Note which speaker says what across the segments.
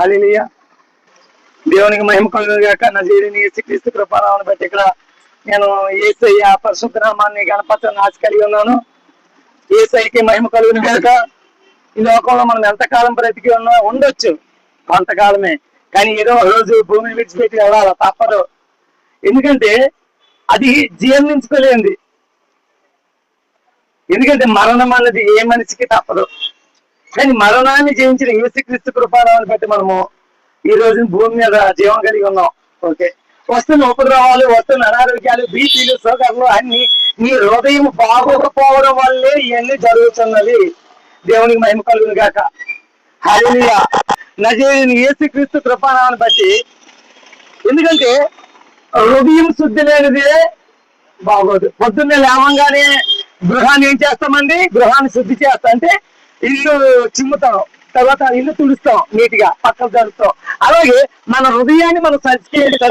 Speaker 1: హల్లెలూయా. దేవునికి మహిమ కలుగును గాక. నజరేయుడైన యేసుక్రీస్తు కృపానామమును బట్టి ఇక్కడ నేను యేసయ్య పరిశుద్ధ నామాన్ని గణపరచాలని ఆశ కలిగి ఉన్నాను. యేసయ్యకి మహిమ కలుగును గాక. ఈ లోకంలో మనం ఎంతకాలం బ్రతికి ఉండొచ్చు, కొంతకాలమే. కానీ ఏదో రోజు భూమిని విడిచిపెట్టి వెళ్ళాలి, తప్పదు. ఎందుకంటే అది జీర్ణించుకోలేంది. ఎందుకంటే మరణం అన్నది ఏ మనిషికి తప్పదు. కానీ మరణాన్ని జయించిన యేసుక్రీస్తు కృపానామమును బట్టి మనము ఈ రోజు భూమి మీద జీవం కలిగి ఉన్నాం. ఓకే, వస్తున్న ఉపద్రవాలు, వస్తున్న అనారోగ్యాలు, బీపీలు, షుగర్లు అన్ని నీ హృదయం బాగోకపోవడం వల్లే ఇవన్నీ జరుగుతున్నది. దేవునికి మహిమ కలుగును గాక. హల్లెలూయా. నజరేయుడైన యేసుక్రీస్తు కృపానామమును బట్టి, ఎందుకంటే హృదయం శుద్ధి లేనిదే బాగోదు. పొద్దున్నే లేవంగానే గృహాన్ని ఏం చేస్తామండి? గృహాన్ని శుద్ధి చేస్తా అంటే ఇల్లు చిమ్ముతాం, తర్వాత ఇల్లు తుడుస్తాం, నీట్ గా పక్కలు జరుపుతాం. అలాగే మన హృదయాన్ని మనం సరి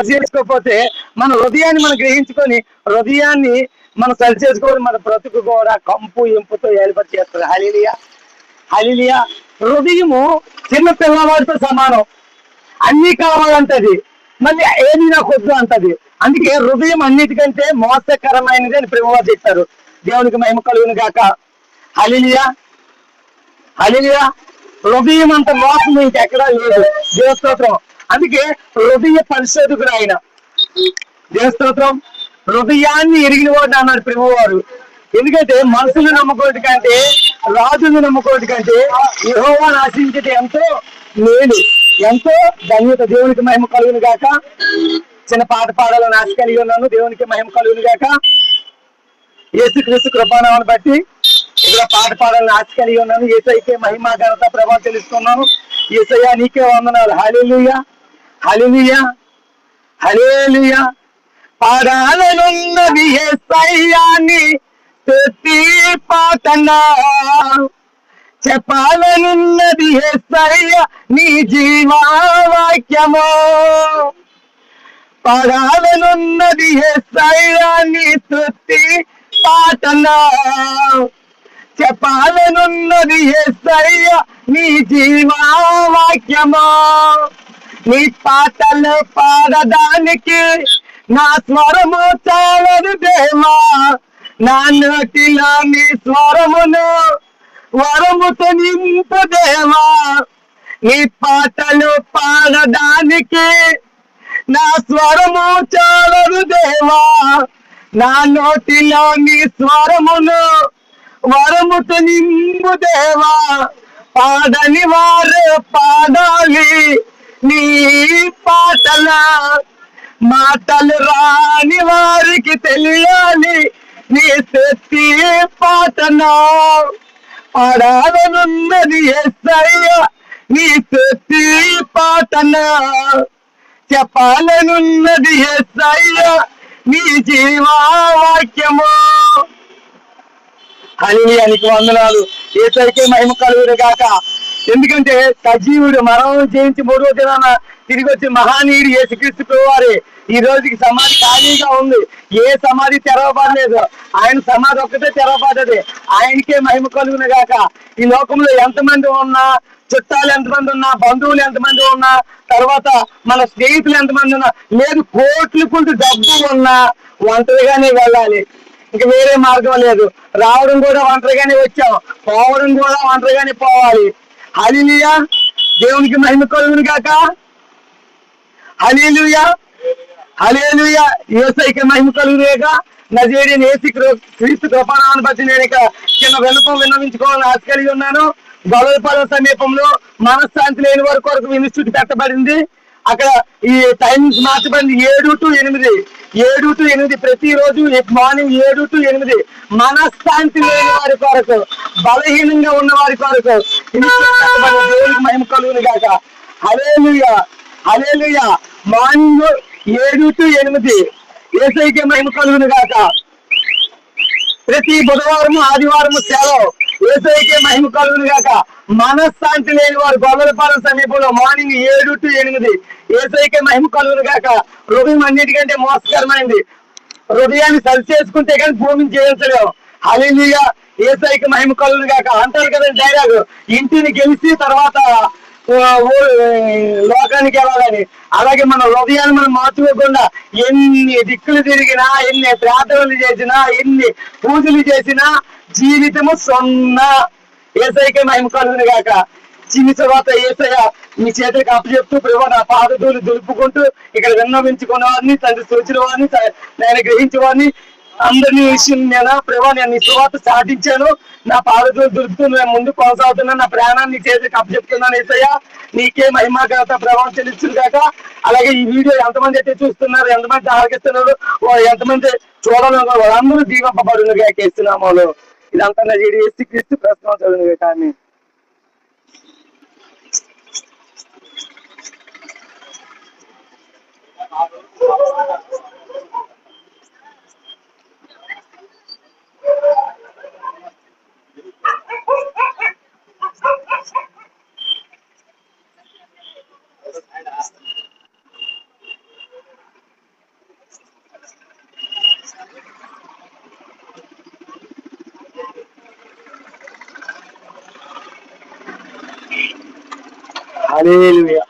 Speaker 1: చేసుకోకపోతే, మన హృదయాన్ని మనం గ్రహించుకొని హృదయాన్ని మనం సరి చేసుకోవాలి, మన బ్రతుకు కూడా కంపు ఇంపుతో ఏర్పాటు చేస్తుంది. హల్లెలూయా. హల్లెలూయా. హృదయము చిన్న పిల్లవాడితో సమానం, అన్ని కావాలంటది, మళ్ళీ ఏది నాకు వద్దు అంటది. అందుకే హృదయం అన్నిటికంటే మోసకరమైనది అని ప్రభువు చెప్పారు. దేవునికి మహిమ కలుగును గాక. హల్లెలూయా. హల్లెలూయా. హృదయం అంత మోసం ఇంకెక్కడా లేదు. దేవస్తోత్రం. అందుకే హృదయ పరిశోధకుడు ఆయన. దేవస్తోత్రం. హృదయాన్ని ఎరిగిన వాడు అన్నాడు ప్రభువు వారు. ఎందుకంటే మనుషులు నమ్ముకోటి కంటే, రాజులు నమ్ముకోటి కంటే యెహోవాను ఆశించేది ఎంతో మేలు, ఎంతో ధన్యత. దేవునికి మహిమ కలుగును గాక. చిన్న పాట పాడాలని ఆశ కలిగి ఉన్నాను. దేవునికి మహిమ కలుగును గాక. యేసుక్రీస్తు కృపానామమును బట్టి ఇక్కడ పాట పాడాలని ఆశ కలిగి ఉన్నాను. యేసయ్యకే మహిమ ఘనత ప్రభావం తెలుసుకున్నాను. యేసయ్య నీకే వందనాలు. హల్లెలూయా. హల్లెలూయా. హల్లెలూయా. పాడాలనున్నది యేసయ్యాని స్తుతి పాటనా, చెప్పాలనున్నది యేసయ్య నీ జీవవాక్యము. పాడాలనున్నది యేసయ్య నీ స్తుతి పాటనా, చెప్పాలనున్నది యేసయ్య నీ జీవవాక్యము. నీ పాటలు పాడడానికి నా స్వరము చాలదు దేవా, నా నోటిలో నీ స్వరమును వరముతో నింపు దేవా. నీ పాటలు పాడడానికి నా స్వరము చాలదు దేవా, నా నోటిలో నీ స్వరమును వరముతో నింపు దేవా. పాడని వారు పాడాలి నీ పాటల, మాటలు రాని వారికి తెలియాలి నీ స్తుతి పాటనా. పాడాలనున్నది యేసయ్య నీ స్తుతి పాటనా, చెప్పాలనున్నది యేసయ్య నీ జీవవాక్యము. హల్లెలూయా. నీకు వందనాలు. యేసయ్యకే మహిమ కలుగును గాక. ఎందుకంటే సజీవుడు మరణం జయించి 3వ దినాన తిరిగి వచ్చి మహానీయుడు యేసుక్రీస్తు ప్రభువారే. ఈ రోజుకి సమాధి ఖాళీగా ఉంది, ఏ సమాధి తెరవబడలేదు. ఆయన సమాధి ఒక్కటే తెరవబడ్డది. ఆయనకే మహిమ కలుగును గాక. ఈ లోకంలో ఎంతమంది ఉన్నా, చుట్టాలు ఎంతమంది ఉన్నా, బంధువులు ఎంతమంది ఉన్నా, తర్వాత మన స్నేహితులు ఎంతమంది ఉన్నా, లేదు కోట్లు కొంటూ డబ్బు ఉన్నా ఒంటరిగానే వెళ్ళాలి. ఇంకా వేరే మార్గం లేదు. రావడం కూడా ఒంటరిగానే వచ్చాం, పోవడం కూడా ఒంటరిగానే పోవాలి. హల్లెలూయా. దేవునికి మహిమ కలుగును గాక. హల్లెలూయా. హల్లెలూయా. యేసయ్యకి మహిమ కలుగును గాక. నజరేయుడైన యేసుక్రీస్తు కృపానామమును బట్టి నేను ఇక చిన్న విన్నపం విన్నవించుకోవాలని ఆశ కలిగి ఉన్నాను. గొల్లపాలెం సమీపంలో మనశ్శాంతి లేని వారి కొరకు ఇన్స్టిట్యూట్ పెట్టబడింది. అక్కడ ఈ టైమింగ్స్ మార్చబడింది 7 to 8, 7 to 8 ప్రతిరోజు మార్నింగ్ 7 to 8. మనశ్శాంతి లేని వారి కొరకు, బలహీనంగా ఉన్న వారి కొరకు దేవునికి మహిమ కలుగును గాక. హల్లెలూయా. హల్లెలూయా. మార్నింగ్ 7 to 8 యేసయ్యకే మహిమ కలుగును గాక. ప్రతి బుధవారం ఆదివారం సెలవు. యేసయ్యకే మహిమ కలుగును గాక. మనశ్శాంతి లేని వారు గొల్లపాలెం సమీపంలో మార్నింగ్ 7 to 8 యేసయ్యకే మహిమ కలుగును గాక. హృదయం అన్నిటికంటే మోసకరమైంది. హృదయాన్ని సరి చేసుకుంటే కానీ భూమిని చేయించలేము. హల్లెలూయా. యేసయ్యకి మహిమ కలుగును గాక. అంటారు కదండి డైలాగ్, ఇంటిని గెలిచి తర్వాత లోకానికి వెళ్ళాలని. అలాగే మన హృదయాన్ని మనం మార్చుకోకుండా ఎన్ని దిక్కులు తిరిగినా, ఎన్ని ప్రార్థనలు చేసినా, ఎన్ని పూజలు చేసినా జీవితము సున్నా. ఏసైకే మహిమ కలుగును గాక. చిన్ని తర్వాత ఏసయ్య మీ చేతులకు అప్పచెప్తూ ప్రభు నా పాదధూళి దులుపుకుంటూ ఇక్కడ విన్నవించుకున్న వారిని, తండ్రి సూచిన వారిని, నేను గ్రహించిన వారిని అందరినీ విషయం నేను ప్రభా నేను నీ సువార్త సాధించాను, నా పాదధూళి దులుపుతూ నేను ముందు కొనసాగుతున్నాను, నా ప్రాణాన్ని నీ చేతికి అప్పచెప్తున్నాను ఏసయ్య. నీకే మహిమ ఘనత ప్రభావం చెల్లించును కాక. అలాగే ఈ వీడియో ఎంతమంది అయితే చూస్తున్నారు, ఎంతమంది ఆలకిస్తున్నారు, ఎంతమంది చూడాలన్నారు వాళ్ళందరూ దీవింపబడును గాక యేసునామములో. ఇదంతా నా యేసుక్రీస్తు ప్రశ్న చదువును కానీ హల్లెలూయా.